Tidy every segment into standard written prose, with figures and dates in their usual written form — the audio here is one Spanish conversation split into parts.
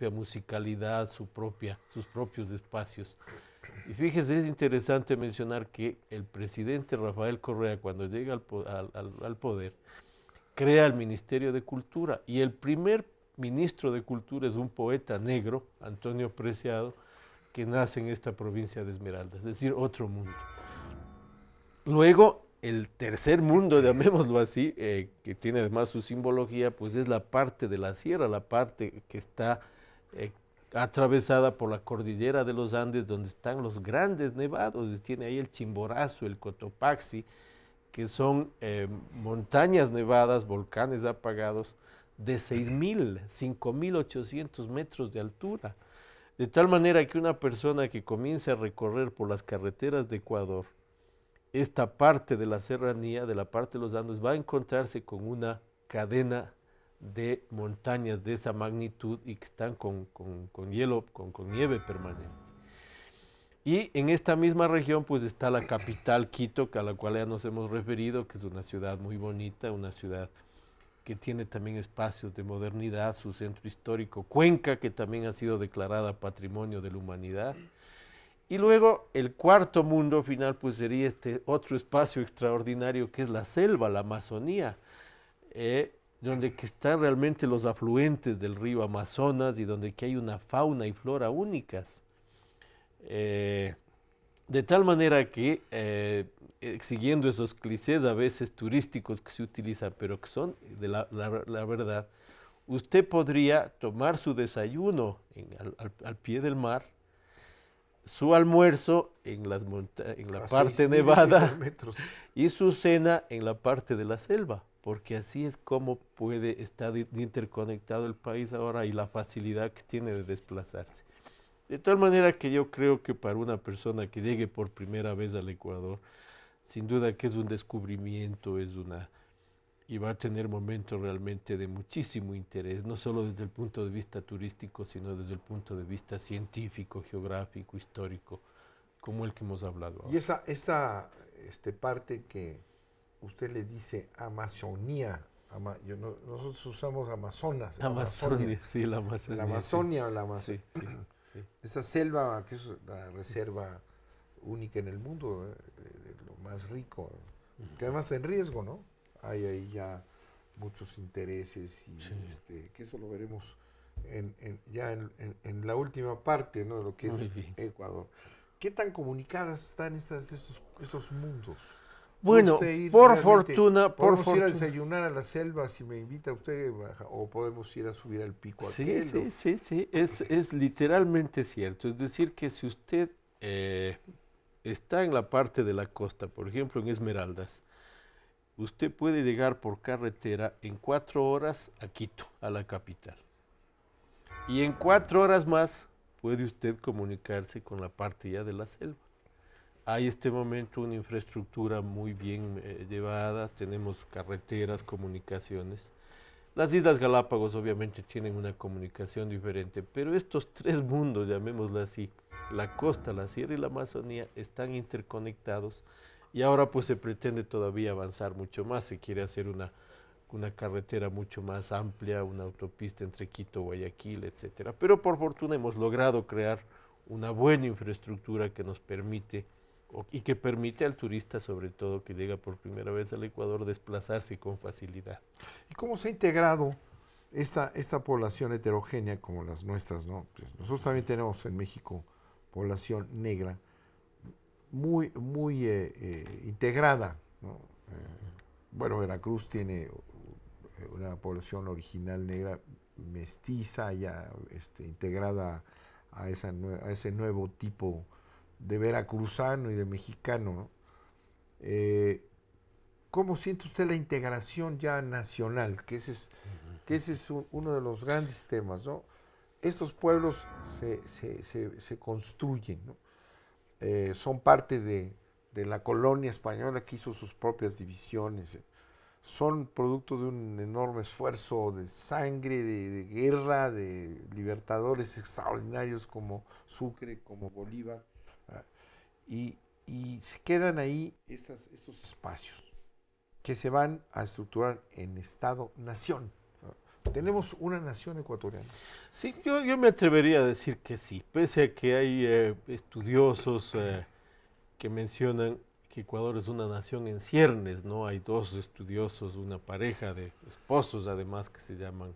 propia musicalidad, sus propios espacios. Y fíjese, es interesante mencionar que el presidente Rafael Correa, cuando llega al poder, crea el Ministerio de Cultura y el primer ministro de Cultura es un poeta negro, Antonio Preciado, que nace en esta provincia de Esmeraldas, es decir, otro mundo. Luego, el tercer mundo, llamémoslo así, que tiene además su simbología, pues es la parte de la sierra, la parte que está eh, atravesada por la cordillera de los Andes, donde están los grandes nevados. Tiene ahí el Chimborazo, el Cotopaxi, que son montañas nevadas, volcanes apagados, de 6.000, 5.800 metros de altura. De tal manera que una persona que comience a recorrer por las carreteras de Ecuador, esta parte de la serranía, de la parte de los Andes, va a encontrarse con una cadena de montañas de esa magnitud y que están con hielo, con nieve permanente. Y en esta misma región pues está la capital Quito, a la cual ya nos hemos referido, que es una ciudad muy bonita, una ciudad que tiene también espacios de modernidad, su centro histórico, Cuenca, que también ha sido declarada Patrimonio de la Humanidad. Y luego el cuarto mundo final pues sería este otro espacio extraordinario que es la selva, la Amazonía, donde que están realmente los afluentes del río Amazonas y donde que hay una fauna y flora únicas. Eh, de tal manera que, siguiendo esos clichés a veces turísticos que se utilizan, pero que son de la verdad, usted podría tomar su desayuno al pie del mar, su almuerzo en la A parte 6.000 y pico de nevada metros. y su cena en la parte de la selva, porque así es como puede estar interconectado el país ahora y la facilidad que tiene de desplazarse. De tal manera que yo creo que para una persona que llegue por primera vez al Ecuador, sin duda que es un descubrimiento, y va a tener momentos realmente de muchísimo interés, no solo desde el punto de vista turístico, sino desde el punto de vista científico, geográfico, histórico, como el que hemos hablado Y ahora. esa parte que usted le dice Amazonía, nosotros usamos Amazonas, Amazonia, Amazonia, sí, la la Amazonia, sí, Amazonia o sí, sí, sí. esa selva que es la reserva única en el mundo, de lo más rico, que además está en riesgo, ¿no? Hay ahí ya muchos intereses y Sí, que eso lo veremos ya en la última parte, ¿no? De lo que es muy bien. Ecuador. ¿Qué tan comunicadas están estos mundos? ¿Puede Bueno, usted ir realmente, por podemos ir a fortuna. desayunar a la selva si me invita usted, o podemos ir a subir al pico Sí, aquel? sí, sí, sí, es literalmente cierto. Es decir, que si usted eh, está en la parte de la costa, por ejemplo en Esmeraldas, usted puede llegar por carretera en 4 horas a Quito, a la capital. Y en 4 horas más puede usted comunicarse con la parte ya de la selva. Hay este momento una infraestructura muy bien llevada, tenemos carreteras, comunicaciones. Las Islas Galápagos obviamente tienen una comunicación diferente, pero estos tres mundos, llamémoslo así, la costa, la sierra y la Amazonía, están interconectados y ahora pues se pretende todavía avanzar mucho más, se quiere hacer una carretera mucho más amplia, una autopista entre Quito, Guayaquil, etcétera. Pero por fortuna hemos logrado crear una buena infraestructura que nos permite y que permite al turista, sobre todo que llega por primera vez al Ecuador, desplazarse con facilidad. ¿Y cómo se ha integrado esta población heterogénea como las nuestras, ¿no? Pues nosotros también tenemos en México población negra muy integrada, ¿no? Bueno, Veracruz tiene una población original negra mestiza, ya integrada a ese nuevo tipo de veracruzano y de mexicano, ¿no? Eh, ¿Cómo siente usted la integración ya nacional? Que ese es uno de los grandes temas, ¿no? Estos pueblos se construyen, ¿no? Son parte de la colonia española que hizo sus propias divisiones. Son producto de un enorme esfuerzo de sangre, de guerra, de libertadores extraordinarios como Sucre, como Bolívar, ¿verdad? y, y se quedan ahí estos espacios que se van a estructurar en Estado-Nación, ¿no? ¿Tenemos una nación ecuatoriana? Sí, yo me atrevería a decir que sí, pese a que hay estudiosos que mencionan que Ecuador es una nación en ciernes, ¿no? Hay dos estudiosos, una pareja de esposos además que se llaman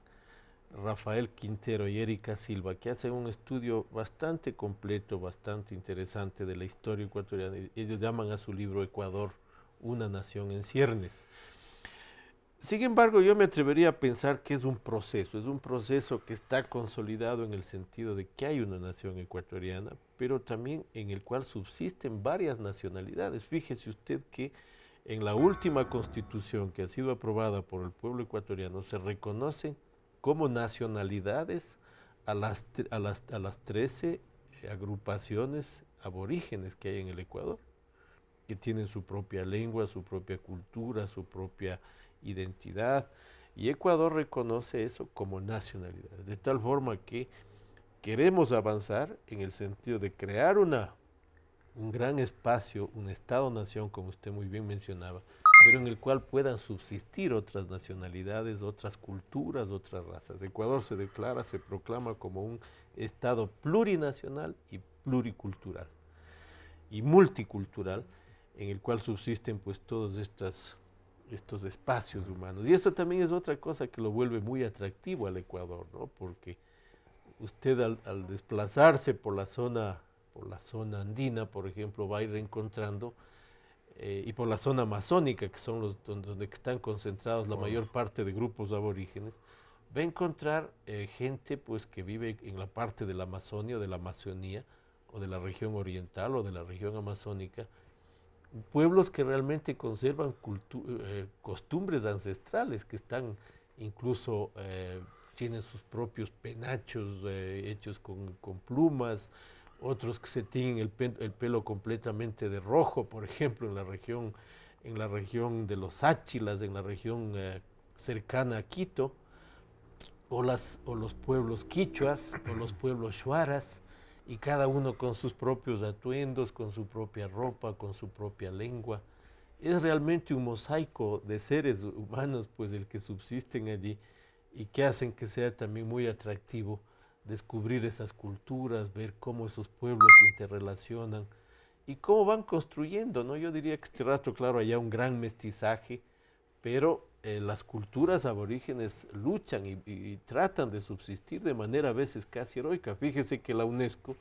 Rafael Quintero y Erika Silva, que hacen un estudio bastante completo, bastante interesante de la historia ecuatoriana. Ellos llaman a su libro Ecuador, una nación en ciernes. Sin embargo, yo me atrevería a pensar que es un proceso que está consolidado en el sentido de que hay una nación ecuatoriana, pero también en el cual subsisten varias nacionalidades. Fíjese usted que en la última constitución que ha sido aprobada por el pueblo ecuatoriano se reconocen como nacionalidades a las 13 agrupaciones aborígenes que hay en el Ecuador, que tienen su propia lengua, su propia cultura, su propia identidad, y Ecuador reconoce eso como nacionalidad, de tal forma que queremos avanzar en el sentido de crear un gran espacio, un Estado-nación, como usted muy bien mencionaba, pero en el cual puedan subsistir otras nacionalidades, otras culturas, otras razas. Ecuador se proclama como un Estado plurinacional y pluricultural y multicultural, en el cual subsisten pues todos estos espacios humanos. Y esto también es otra cosa que lo vuelve muy atractivo al Ecuador, ¿no? Porque usted al desplazarse por la zona andina, por ejemplo, va a ir encontrando, y por la zona amazónica, que son donde están concentrados la mayor parte de grupos aborígenes, va a encontrar gente pues que vive en la parte de la Amazonia, o de la Amazonía, o de la región oriental, o de la región amazónica, pueblos que realmente conservan costumbres ancestrales, que están incluso, tienen sus propios penachos hechos con plumas, otros que se tiñen el pelo completamente de rojo, por ejemplo, en la región de los Áchilas, en la región cercana a Quito, o los pueblos quichuas, o los pueblos shuaras, y cada uno con sus propios atuendos, con su propia ropa, con su propia lengua. Es realmente un mosaico de seres humanos, pues, el que subsisten allí y que hacen que sea también muy atractivo descubrir esas culturas, ver cómo esos pueblos se interrelacionan y cómo van construyendo, ¿no? Yo diría que este rato, claro, hay un gran mestizaje, pero las culturas aborígenes luchan y tratan de subsistir de manera a veces casi heroica. Fíjese que la UNESCO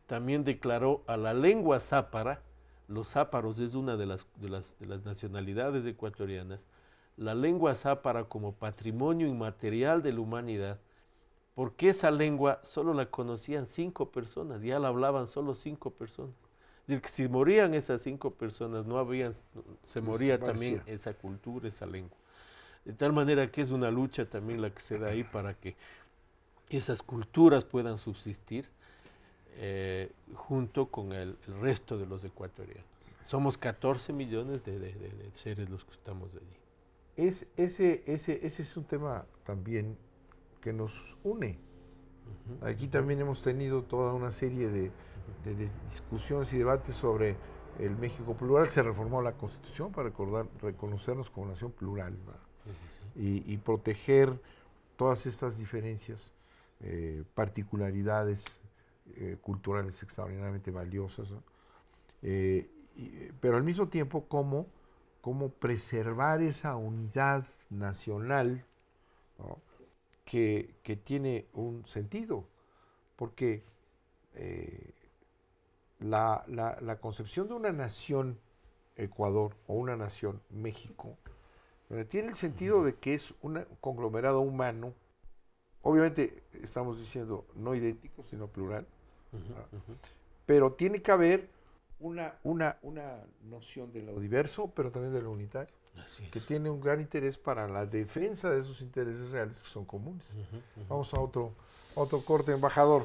también declaró a la lengua zápara, los záparos es una de las nacionalidades ecuatorianas, la lengua zápara como patrimonio inmaterial de la humanidad, porque esa lengua solo la conocían 5 personas, ya la hablaban solo 5 personas. Es decir, que si morían esas 5 personas, se moría también esa cultura, esa lengua. De tal manera que es una lucha también la que se da ahí para que esas culturas puedan subsistir junto con el resto de los ecuatorianos. Somos 14 millones de seres los que estamos allí. Ese es un tema también que nos une. Aquí también hemos tenido toda una serie de discusiones y debates sobre el México plural. Se reformó la Constitución para reconocernos como nación plural, y proteger todas estas diferencias, particularidades culturales extraordinariamente valiosas, ¿no? Pero al mismo tiempo cómo preservar esa unidad nacional, ¿no? que tiene un sentido, porque la concepción de una nación Ecuador o una nación México tiene el sentido de que es un conglomerado humano, obviamente estamos diciendo no idéntico, sino plural, pero tiene que haber una noción de lo diverso, pero también de lo unitario, que tiene un gran interés para la defensa de esos intereses reales que son comunes. Vamos a otro corte, embajador.